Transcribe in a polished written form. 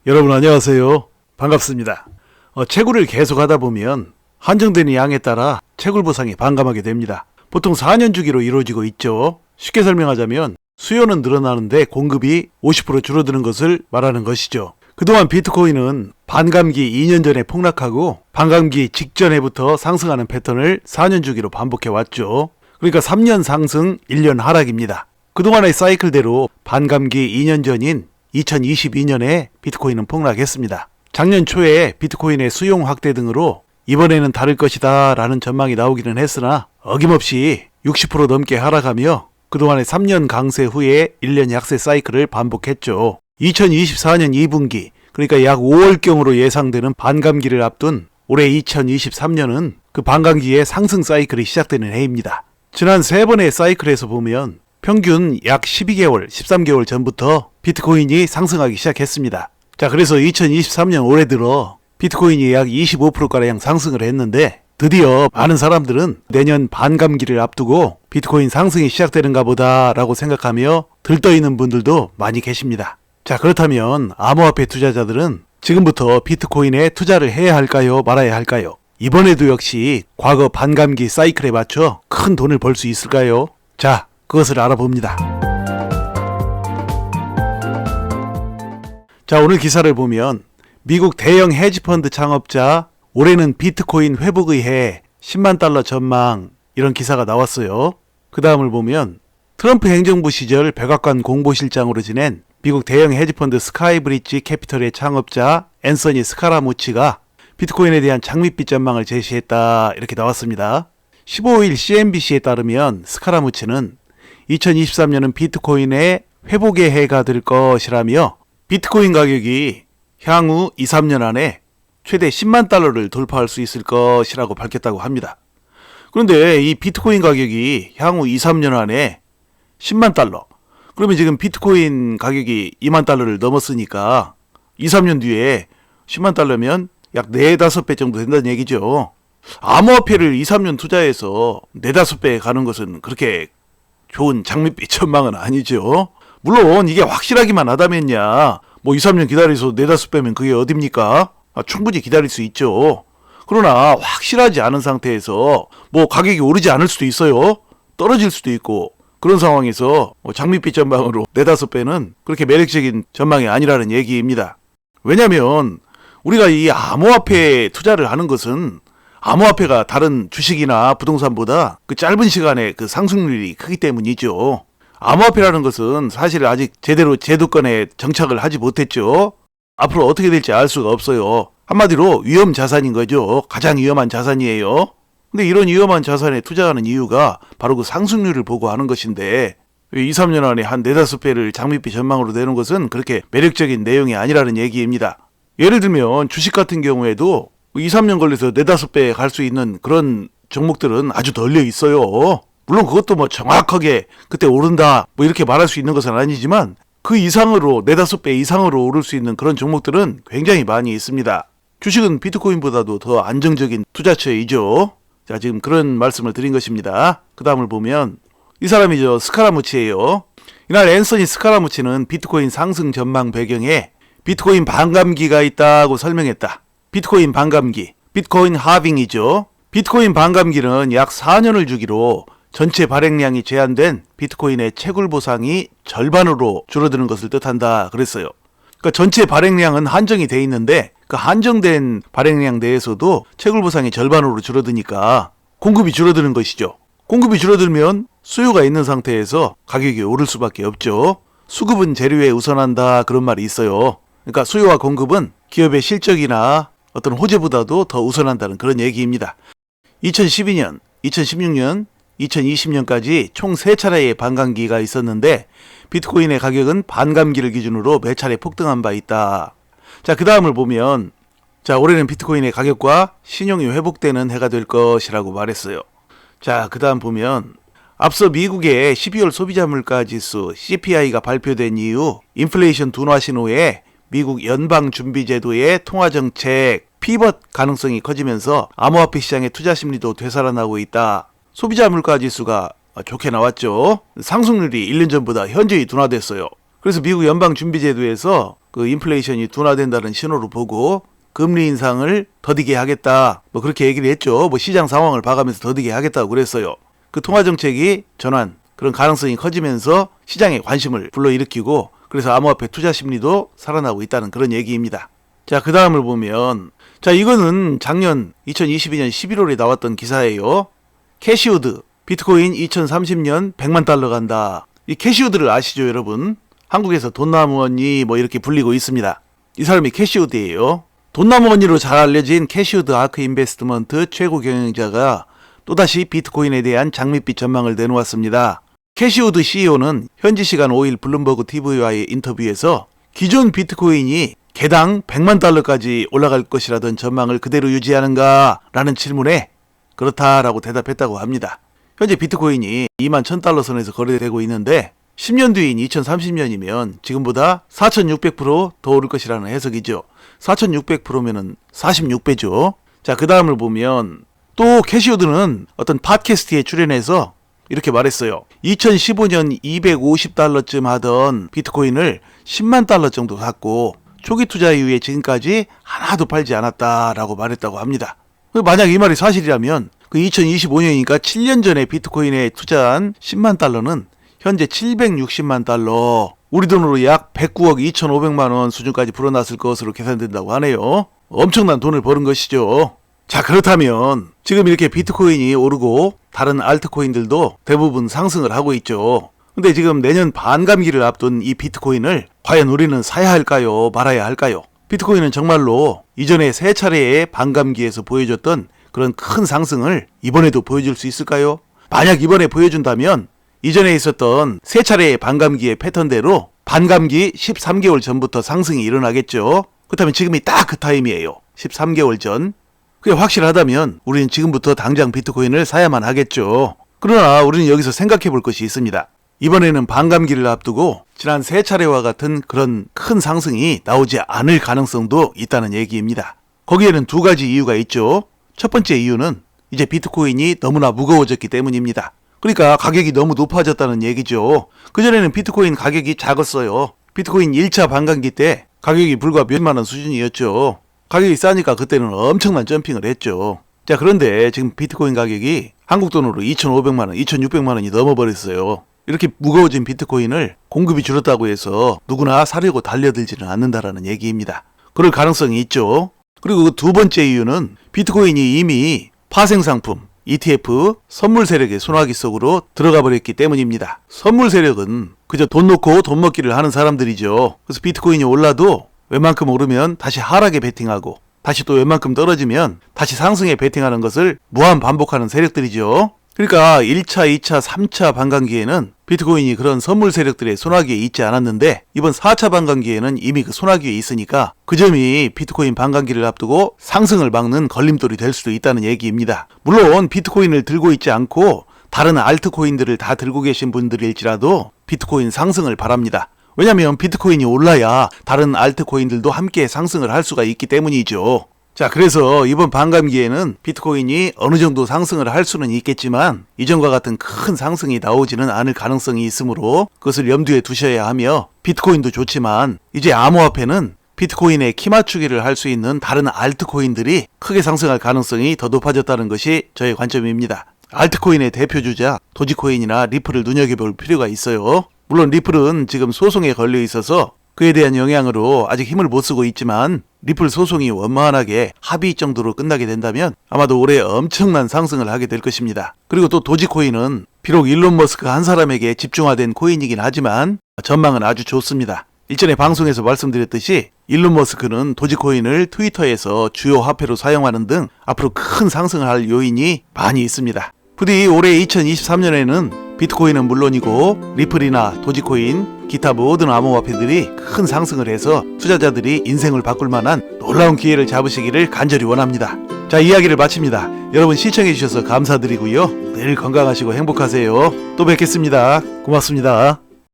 여러분 안녕하세요. 반갑습니다. 채굴을 계속하다 보면 한정되는 양에 따라 채굴 보상이 반감하게 됩니다. 보통 4년 주기로 이루어지고 있죠. 쉽게 설명하자면 수요는 늘어나는데 공급이 50% 줄어드는 것을 말하는 것이죠. 그동안 비트코인은 반감기 2년 전에 폭락하고 반감기 직전에부터 상승하는 패턴을 4년 주기로 반복해 왔죠. 그러니까 3년 상승 1년 하락입니다. 그동안의 사이클대로 반감기 2년 전인 2022년에 비트코인은 폭락했습니다. 작년 초에 비트코인의 수용 확대 등으로 이번에는 다를 것이다 라는 전망이 나오기는 했으나 어김없이 60% 넘게 하락하며 그동안의 3년 강세 후에 1년 약세 사이클을 반복했죠. 2024년 2분기 그러니까 약 5월경으로 예상되는 반감기를 앞둔 올해 2023년은 그 반감기의 상승 사이클이 시작되는 해입니다. 지난 3번의 사이클에서 보면 평균 약 12개월, 13개월 전부터 비트코인이 상승하기 시작했습니다. 자, 그래서 2023년 올해 들어 비트코인이 약 25%가량 상승을 했는데 드디어 많은 사람들은 내년 반감기를 앞두고 비트코인 상승이 시작되는가 보다 라고 생각하며 들떠있는 분들도 많이 계십니다. 자, 그렇다면 암호화폐 투자자들은 지금부터 비트코인에 투자를 해야 할까요? 말아야 할까요? 이번에도 역시 과거 반감기 사이클에 맞춰 큰 돈을 벌 수 있을까요? 자, 그것을 알아봅니다. 자, 오늘 기사를 보면 미국 대형 헤지펀드 창업자 올해는 비트코인 회복의 해 10만 달러 전망 이런 기사가 나왔어요. 그 다음을 보면 트럼프 행정부 시절 백악관 공보실장으로 지낸 미국 대형 헤지펀드 스카이브리지 캐피털의 창업자 앤서니 스카라무치가 비트코인에 대한 장밋빛 전망을 제시했다 이렇게 나왔습니다. 15일 CNBC에 따르면 스카라무치는 2023년은 비트코인의 회복의 해가 될 것이라며 비트코인 가격이 향후 2, 3년 안에 최대 10만 달러를 돌파할 수 있을 것이라고 밝혔다고 합니다. 그런데 이 비트코인 가격이 향후 2, 3년 안에 10만 달러 그러면 지금 비트코인 가격이 2만 달러를 넘었으니까 2, 3년 뒤에 10만 달러면 약 4, 5배 정도 된다는 얘기죠. 암호화폐를 2, 3년 투자해서 4, 5배 가는 것은 그렇게 좋은 장밋빛 전망은 아니죠. 물론 이게 확실하기만 하다면야 뭐 2, 3년 기다려서 4, 5배면 그게 어딥니까? 충분히 기다릴 수 있죠. 그러나 확실하지 않은 상태에서 뭐 가격이 오르지 않을 수도 있어요. 떨어질 수도 있고 그런 상황에서 장밋빛 전망으로 4, 5배는 그렇게 매력적인 전망이 아니라는 얘기입니다. 왜냐면 우리가 이 암호화폐에 투자를 하는 것은 암호화폐가 다른 주식이나 부동산보다 그 짧은 시간에 그 상승률이 크기 때문이죠. 암호화폐라는 것은 사실 아직 제대로 제도권에 정착을 하지 못했죠. 앞으로 어떻게 될지 알 수가 없어요. 한마디로 위험 자산인 거죠. 가장 위험한 자산이에요. 근데 이런 위험한 자산에 투자하는 이유가 바로 그 상승률을 보고 하는 것인데 2, 3년 안에 한 4, 5배를 장밋빛 전망으로 내는 것은 그렇게 매력적인 내용이 아니라는 얘기입니다. 예를 들면 주식 같은 경우에도 2, 3년 걸려서 4, 5배 갈 수 있는 그런 종목들은 아주 널려 있어요. 물론 그것도 뭐 정확하게 그때 오른다 뭐 이렇게 말할 수 있는 것은 아니지만 그 이상으로 4, 5배 이상으로 오를 수 있는 그런 종목들은 굉장히 많이 있습니다. 주식은 비트코인보다도 더 안정적인 투자처이죠. 자, 지금 그런 말씀을 드린 것입니다. 그 다음을 보면 이 사람이죠. 스카라무치예요. 이날 앤서니 스카라무치는 비트코인 상승 전망 배경에 비트코인 반감기가 있다고 설명했다. 비트코인 반감기, 비트코인 하빙이죠. 비트코인 반감기는 약 4년을 주기로 전체 발행량이 제한된 비트코인의 채굴 보상이 절반으로 줄어드는 것을 뜻한다 그랬어요. 그러니까 전체 발행량은 한정이 돼 있는데 그 한정된 발행량 내에서도 채굴 보상이 절반으로 줄어드니까 공급이 줄어드는 것이죠. 공급이 줄어들면 수요가 있는 상태에서 가격이 오를 수밖에 없죠. 수급은 재료에 우선한다 그런 말이 있어요. 그러니까 수요와 공급은 기업의 실적이나 어떤 호재보다도 더 우선한다는 그런 얘기입니다. 2012년, 2016년, 2020년까지 총 3차례의 반감기가 있었는데 비트코인의 가격은 반감기를 기준으로 몇 차례 폭등한 바 있다. 자, 그 다음을 보면 자, 올해는 비트코인의 가격과 신용이 회복되는 해가 될 것이라고 말했어요. 자, 그 다음 보면 앞서 미국의 12월 소비자 물가 지수 CPI가 발표된 이후 인플레이션 둔화 신호에 미국 연방준비제도의 통화정책 피벗 가능성이 커지면서 암호화폐 시장의 투자 심리도 되살아나고 있다. 소비자 물가 지수가 좋게 나왔죠. 상승률이 1년 전보다 현저히 둔화됐어요. 그래서 미국 연방준비제도에서 그 인플레이션이 둔화된다는 신호로 보고 금리 인상을 더디게 하겠다. 뭐 그렇게 얘기를 했죠. 뭐 시장 상황을 봐가면서 더디게 하겠다고 그랬어요. 그 통화정책이 전환, 그런 가능성이 커지면서 시장에 관심을 불러일으키고 그래서 암호화폐 투자 심리도 살아나고 있다는 그런 얘기입니다. 자, 그 다음을 보면 자, 이거는 작년 2022년 11월에 나왔던 기사예요. 캐시우드, 비트코인 2030년 100만 달러 간다. 이 캐시우드를 아시죠, 여러분? 한국에서 돈나무 언니 뭐 이렇게 불리고 있습니다. 이 사람이 캐시우드예요. 돈나무 언니로 잘 알려진 캐시우드 아크 인베스트먼트 최고 경영자가 또다시 비트코인에 대한 장밋빛 전망을 내놓았습니다. 캐시우드 CEO는 현지 시간 5일 블룸버그 TV와의 인터뷰에서 기존 비트코인이 개당 100만 달러까지 올라갈 것이라던 전망을 그대로 유지하는가? 라는 질문에 그렇다라고 대답했다고 합니다. 현재 비트코인이 2만 1000달러 선에서 거래되고 있는데 10년 뒤인 2030년이면 지금보다 4600% 더 오를 것이라는 해석이죠. 4600%면은 46배죠. 자, 그 다음을 보면 또 캐시우드는 어떤 팟캐스트에 출연해서 이렇게 말했어요. 2015년 250달러쯤 하던 비트코인을 10만 달러 정도 샀고 초기 투자 이후에 지금까지 하나도 팔지 않았다라고 말했다고 합니다. 만약 이 말이 사실이라면 그 2025년이니까 7년 전에 비트코인에 투자한 10만 달러는 현재 760만 달러, 우리 돈으로 약 109억 2,500만 원 수준까지 불어났을 것으로 계산된다고 하네요. 엄청난 돈을 버는 것이죠. 자, 그렇다면 지금 이렇게 비트코인이 오르고 다른 알트코인들도 대부분 상승을 하고 있죠. 근데 지금 내년 반감기를 앞둔 이 비트코인을 과연 우리는 사야 할까요? 말아야 할까요? 비트코인은 정말로 이전에 세 차례의 반감기에서 보여줬던 그런 큰 상승을 이번에도 보여줄 수 있을까요? 만약 이번에 보여준다면 이전에 있었던 세 차례의 반감기의 패턴대로 반감기 13개월 전부터 상승이 일어나겠죠. 그렇다면 지금이 딱 그 타임이에요. 13개월 전. 그게 확실하다면 우리는 지금부터 당장 비트코인을 사야만 하겠죠. 그러나 우리는 여기서 생각해 볼 것이 있습니다. 이번에는 반감기를 앞두고 지난 세 차례와 같은 그런 큰 상승이 나오지 않을 가능성도 있다는 얘기입니다. 거기에는 두 가지 이유가 있죠. 첫 번째 이유는 이제 비트코인이 너무나 무거워졌기 때문입니다. 그러니까 가격이 너무 높아졌다는 얘기죠. 그전에는 비트코인 가격이 작았어요. 비트코인 1차 반감기 때 가격이 불과 몇만 원 수준이었죠. 가격이 싸니까 그때는 엄청난 점핑을 했죠. 자, 그런데 지금 비트코인 가격이 한국 돈으로 2,500만 원, 2,600만 원이 넘어버렸어요. 이렇게 무거워진 비트코인을 공급이 줄었다고 해서 누구나 사려고 달려들지는 않는다라는 얘기입니다. 그럴 가능성이 있죠. 그리고 그 두 번째 이유는 비트코인이 이미 파생상품, ETF, 선물 세력의 손아귀 속으로 들어가 버렸기 때문입니다. 선물 세력은 그저 돈 놓고 돈 먹기를 하는 사람들이죠. 그래서 비트코인이 올라도 웬만큼 오르면 다시 하락에 베팅하고 다시 또 웬만큼 떨어지면 다시 상승에 베팅하는 것을 무한 반복하는 세력들이죠. 그러니까 1차, 2차, 3차 반감기에는 비트코인이 그런 선물 세력들의 손아귀에 있지 않았는데 이번 4차 반감기에는 이미 그 손아귀에 있으니까 그 점이 비트코인 반감기를 앞두고 상승을 막는 걸림돌이 될 수도 있다는 얘기입니다. 물론 비트코인을 들고 있지 않고 다른 알트코인들을 다 들고 계신 분들일지라도 비트코인 상승을 바랍니다. 왜냐하면 비트코인이 올라야 다른 알트코인들도 함께 상승을 할 수가 있기 때문이죠. 자, 그래서 이번 반감기에는 비트코인이 어느 정도 상승을 할 수는 있겠지만 이전과 같은 큰 상승이 나오지는 않을 가능성이 있으므로 그것을 염두에 두셔야 하며 비트코인도 좋지만 이제 암호화폐는 비트코인에 키 맞추기를 할 수 있는 다른 알트코인들이 크게 상승할 가능성이 더 높아졌다는 것이 저의 관점입니다. 알트코인의 대표주자 도지코인이나 리플을 눈여겨볼 필요가 있어요. 물론 리플은 지금 소송에 걸려 있어서 그에 대한 영향으로 아직 힘을 못 쓰고 있지만 리플 소송이 원만하게 합의 정도로 끝나게 된다면 아마도 올해 엄청난 상승을 하게 될 것입니다. 그리고 또 도지코인은 비록 일론 머스크 한 사람에게 집중화된 코인이긴 하지만 전망은 아주 좋습니다. 일전에 방송에서 말씀드렸듯이 일론 머스크는 도지코인을 트위터에서 주요 화폐로 사용하는 등 앞으로 큰 상승을 할 요인이 많이 있습니다. 부디 올해 2023년에는 비트코인은 물론이고 리플이나 도지코인, 기타 모든 암호화폐들이 큰 상승을 해서 투자자들이 인생을 바꿀 만한 놀라운 기회를 잡으시기를 간절히 원합니다. 자, 이야기를 마칩니다. 여러분 시청해주셔서 감사드리고요. 늘 건강하시고 행복하세요. 또 뵙겠습니다. 고맙습니다.